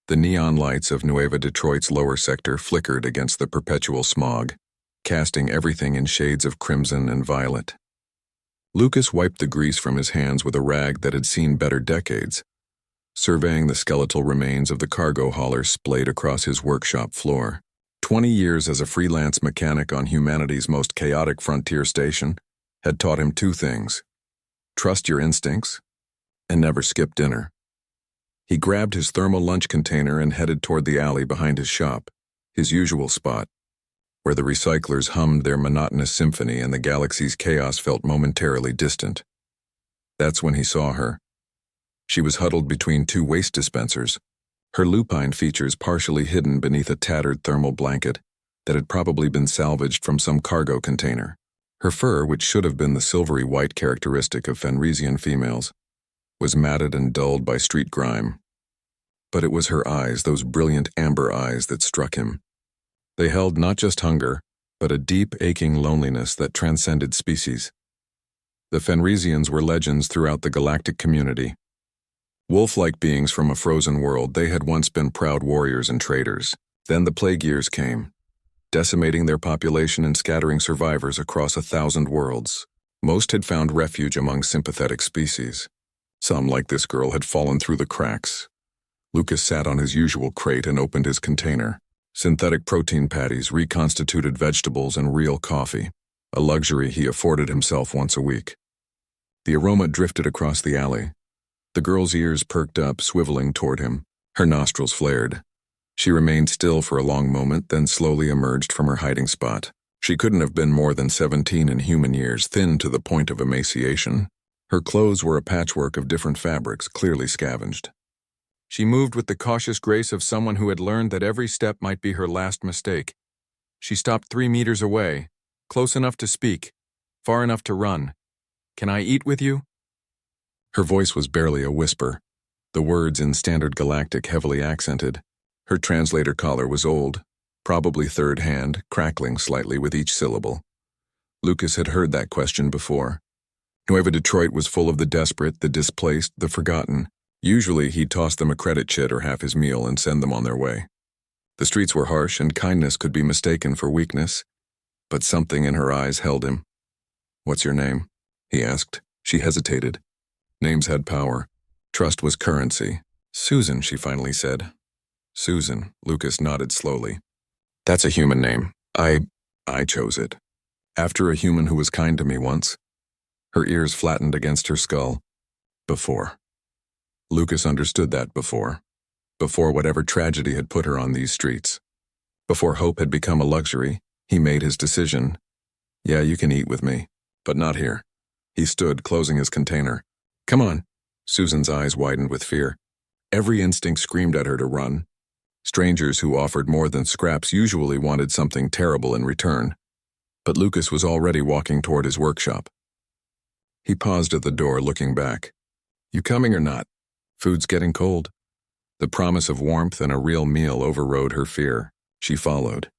The neon lights of Nueva Detroit's lower sector flickered against the perpetual smog, casting everything in shades of crimson and violet. Lucas wiped the grease from his hands with a rag that had seen better decades, surveying the skeletal remains of the cargo hauler splayed across his workshop floor. 20 years as a freelance mechanic on humanity's most chaotic frontier station had taught him two things: trust your instincts and never skip dinner. He grabbed his thermal lunch container and headed toward the alley behind his shop, his usual spot, where the recyclers hummed their monotonous symphony and the galaxy's chaos felt momentarily distant. That's when he saw her. She was huddled between two waste dispensers, her lupine features partially hidden beneath a tattered thermal blanket that had probably been salvaged from some cargo container. Her fur, which should have been the silvery white characteristic of Fenrisian females, was matted and dulled by street grime. But it was her eyes, those brilliant amber eyes, that struck him. They held not just hunger, but a deep, aching loneliness that transcended species. The Fenrisians were legends throughout the galactic community. Wolf-like beings from a frozen world, they had once been proud warriors and traders. Then the plague years came, decimating their population and scattering survivors across 1,000 worlds. Most had found refuge among sympathetic species. Some, like this girl, had fallen through the cracks. Lucas sat on his usual crate and opened his container. Synthetic protein patties, reconstituted vegetables, and real coffee, a luxury he afforded himself once a week. The aroma drifted across the alley. The girl's ears perked up, swiveling toward him. Her nostrils flared. She remained still for a long moment, then slowly emerged from her hiding spot. She couldn't have been more than 17 in human years, thin to the point of emaciation. Her clothes were a patchwork of different fabrics, clearly scavenged. She moved with the cautious grace of someone who had learned that every step might be her last mistake. She stopped 3 meters away, close enough to speak, far enough to run. "Can I eat with you?" Her voice was barely a whisper, the words in standard galactic heavily accented. Her translator collar was old, probably third hand, crackling slightly with each syllable. Lucas had heard that question before. Nueva Detroit was full of the desperate, the displaced, the forgotten. Usually he'd toss them a credit chit or half his meal and send them on their way. The streets were harsh and kindness could be mistaken for weakness, but something in her eyes held him. "What's your name?" he asked. She hesitated. Names had power. Trust was currency. "Susan," she finally said. "Susan," Lucas nodded slowly. "That's a human name. I chose it. After a human who was kind to me once." Her ears flattened against her skull. Before. Lucas understood that before. Before whatever tragedy had put her on these streets. Before hope had become a luxury, he made his decision. "Yeah, you can eat with me, but not here." He stood, closing his container. "Come on." Susan's eyes widened with fear. Every instinct screamed at her to run. Strangers who offered more than scraps usually wanted something terrible in return. But Lucas was already walking toward his workshop. He paused at the door, looking back. "You coming or not? Food's getting cold." The promise of warmth and a real meal overrode her fear. She followed.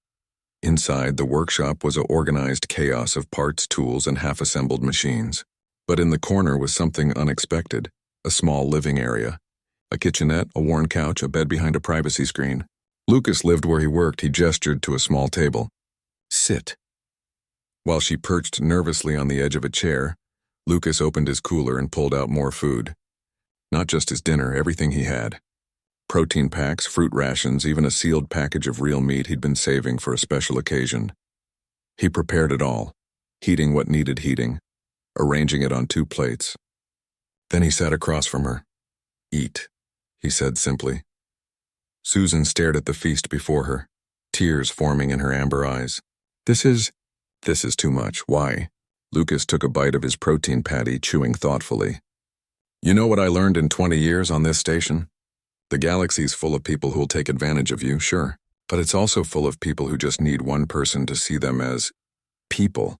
Inside, the workshop was an organized chaos of parts, tools, and half-assembled machines. But in the corner was something unexpected, a small living area. A kitchenette, a worn couch, a bed behind a privacy screen. Lucas lived where he worked. He gestured to a small table. "Sit." While she perched nervously on the edge of a chair, Lucas opened his cooler and pulled out more food. Not just his dinner, everything he had. Protein packs, fruit rations, even a sealed package of real meat he'd been saving for a special occasion. He prepared it all, heating what needed heating, arranging it on 2 plates. Then he sat across from her. "Eat," he said simply. Susan stared at the feast before her, tears forming in her amber eyes. This is too much. Why?" Lucas took a bite of his protein patty, chewing thoughtfully. "You know what I learned in 20 years on this station? The galaxy's full of people who'll take advantage of you, sure, but it's also full of people who just need one person to see them as people,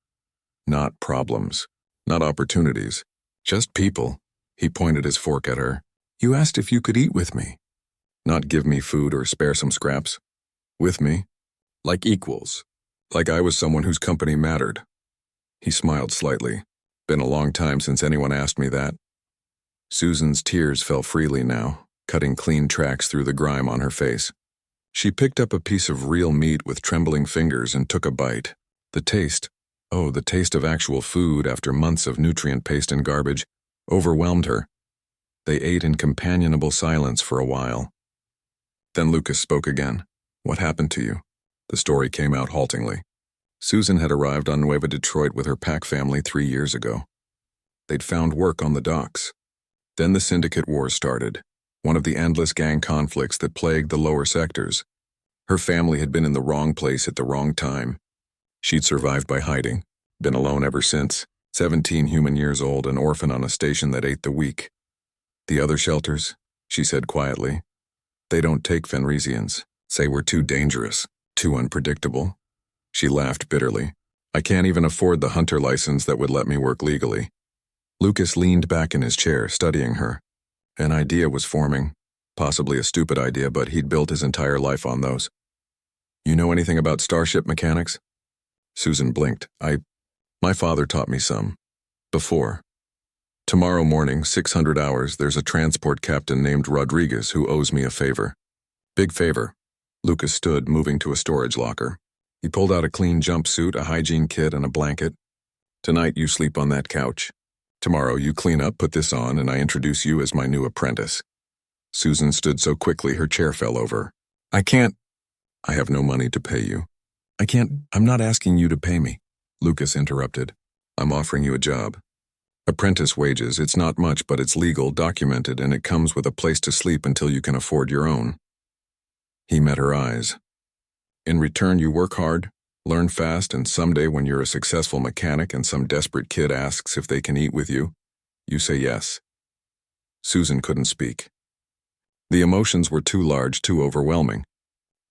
not problems, not opportunities, just people." He pointed his fork at her. "You asked if you could eat with me. Not give me food or spare some scraps. With me. Like equals. Like I was someone whose company mattered." He smiled slightly. "Been a long time since anyone asked me that." Susan's tears fell freely now, cutting clean tracks through the grime on her face. She picked up a piece of real meat with trembling fingers and took a bite. The taste, the taste of actual food after months of nutrient paste and garbage, overwhelmed her. They ate in companionable silence for a while. Then Lucas spoke again. "What happened to you?" The story came out haltingly. Susan had arrived on Nueva Detroit with her pack family 3 years ago. They'd found work on the docks. Then the syndicate wars started, one of the endless gang conflicts that plagued the lower sectors. Her family had been in the wrong place at the wrong time. She'd survived by hiding, been alone ever since, 17 human years old, an orphan on a station that ate the weak. "The other shelters," she said quietly, "they don't take Fenrisians. Say we're too dangerous, too unpredictable." She laughed bitterly. "I can't even afford the hunter license that would let me work legally." Lucas leaned back in his chair, studying her. An idea was forming, possibly a stupid idea, but he'd built his entire life on those. "You know anything about starship mechanics?" Susan blinked. My father taught me some. Before. Tomorrow morning, 600 hours, there's a transport captain named Rodriguez who owes me a favor." "Big favor." Lucas stood, moving to a storage locker. He pulled out a clean jumpsuit, a hygiene kit, and a blanket. "Tonight you sleep on that couch. Tomorrow you clean up, put this on, and I introduce you as my new apprentice." Susan stood so quickly her chair fell over. "I can't." "I have no money to pay you." I'm not asking you to pay me," Lucas interrupted. "I'm offering you a job. Apprentice wages, it's not much, but it's legal, documented, and it comes with a place to sleep until you can afford your own." He met her eyes. "In return, you work hard, learn fast, and someday when you're a successful mechanic and some desperate kid asks if they can eat with you, you say yes." Susan couldn't speak. The emotions were too large, too overwhelming.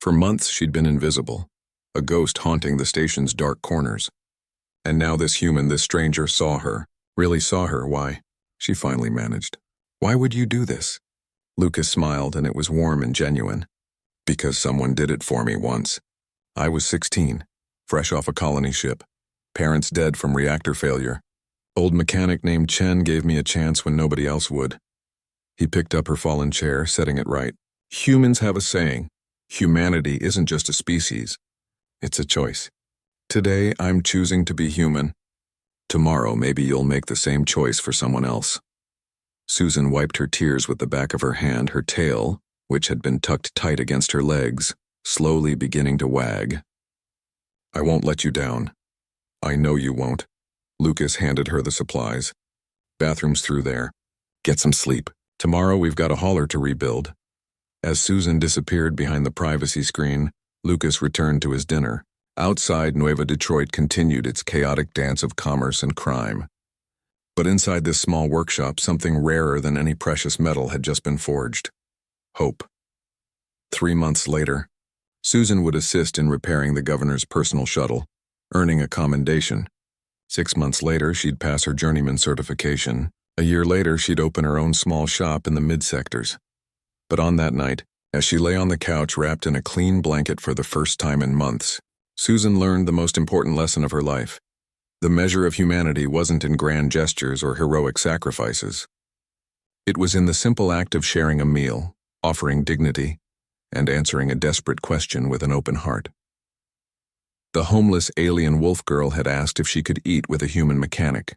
For months she'd been invisible, a ghost haunting the station's dark corners. And now this human, this stranger, saw her, really saw her. "Why?" she finally managed. "Why would you do this?" Lucas smiled, and it was warm and genuine. "Because someone did it for me once. I was 16, fresh off a colony ship, parents dead from reactor failure. Old mechanic named Chen gave me a chance when nobody else would." He picked up her fallen chair, setting it right. "Humans have a saying. Humanity isn't just a species. It's a choice. Today, I'm choosing to be human. Tomorrow, maybe you'll make the same choice for someone else." Susan wiped her tears with the back of her hand, her tail, which had been tucked tight against her legs, slowly beginning to wag. "I won't let you down. I know you won't." Lucas handed her the supplies. "Bathroom's through there. Get some sleep. Tomorrow we've got a hauler to rebuild." As Susan disappeared behind the privacy screen, Lucas returned to his dinner. Outside, Nueva Detroit continued its chaotic dance of commerce and crime. But inside this small workshop, something rarer than any precious metal had just been forged. Hope. 3 months later, Susan would assist in repairing the governor's personal shuttle, earning a commendation. 6 months later, she'd pass her journeyman certification. A year later, she'd open her own small shop in the mid-sectors. But on that night, as she lay on the couch wrapped in a clean blanket for the first time in months, Susan learned the most important lesson of her life. The measure of humanity wasn't in grand gestures or heroic sacrifices. It was in the simple act of sharing a meal, offering dignity, and answering a desperate question with an open heart. The homeless alien wolf girl had asked if she could eat with a human mechanic.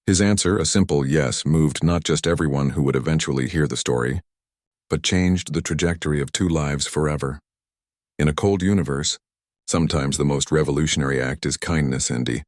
His answer, a simple yes, moved not just everyone who would eventually hear the story, but changed the trajectory of 2 lives forever. In a cold universe, sometimes the most revolutionary act is kindness, Indy.